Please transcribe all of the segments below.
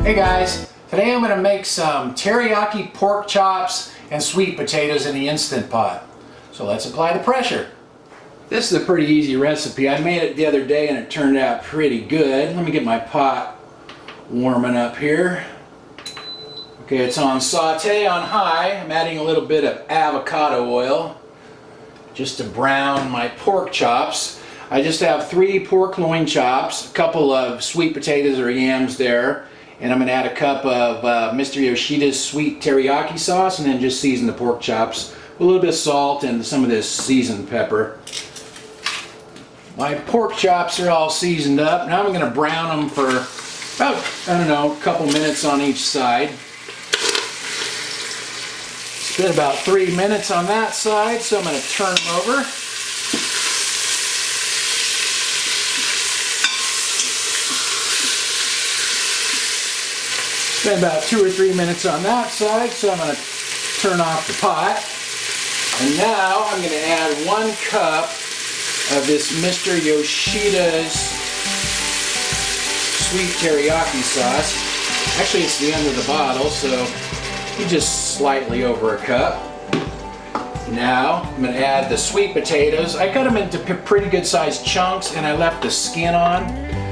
Hey guys, today I'm going to make some teriyaki pork chops and sweet potatoes in the Instant Pot. So let's apply the pressure. This is a pretty easy recipe. I made it the other day and it turned out pretty good. Let me get my pot warming up here. Okay, it's on saute on high. I'm adding a little bit of avocado oil just to brown my pork chops. I just have 3 pork loin chops, a couple of sweet potatoes or yams there, and I'm going to add a cup of Mr. Yoshida's sweet teriyaki sauce, and then just season the pork chops with a little bit of salt and some of this seasoned pepper. My pork chops are all seasoned up. Now I'm going to brown them for about, I don't know, a couple minutes on each side. It's been about 3 minutes on that side, so I'm going to turn them over. It's been about 2 or 3 minutes on that side, so I'm going to turn off the pot. And now I'm going to add 1 cup of this Mr. Yoshida's sweet teriyaki sauce. Actually, it's the end of the bottle, so just slightly over a cup. Now I'm going to add the sweet potatoes. I cut them into pretty good sized chunks, and I left the skin on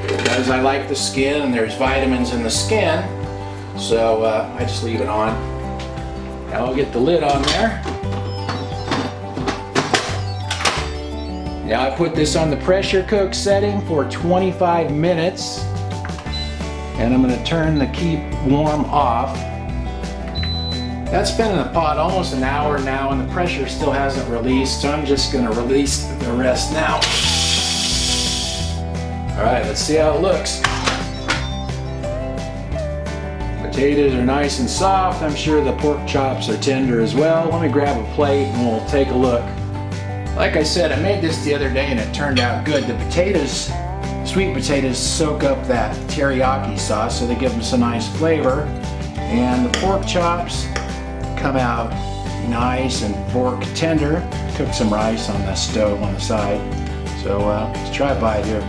because I like the skin and there's vitamins in the skin. So I just leave it on. Now I'll get the lid on there. Now I put this on the pressure cook setting for 25 minutes, and I'm going to turn the keep warm off. That's been in the pot almost an hour now, and the pressure still hasn't released, so I'm just going to release the rest now. Alright, let's see how it looks. Potatoes are nice and soft. I'm sure the pork chops are tender as well. Let me grab a plate and we'll take a look. Like I said, I made this the other day and it turned out good. The potatoes, sweet potatoes, soak up that teriyaki sauce, so they give them some nice flavor. And the pork chops come out nice and pork tender. Cook some rice on the stove on the side. So let's try a bite here.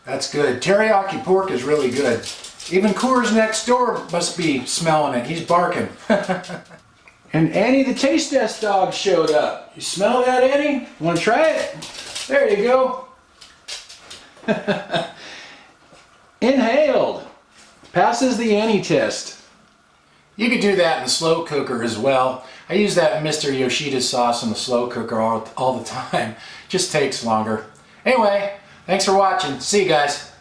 That's good. Teriyaki pork is really good. Even Coors next door must be smelling it. He's barking. And Annie the taste test dog showed up. You smell that, Annie? Want to try it? There you go. Inhaled. Passes the Annie test. You could do that in the slow cooker as well. I use that Mr. Yoshida sauce in the slow cooker all the time. Just takes longer. Anyway, thanks for watching. See you guys.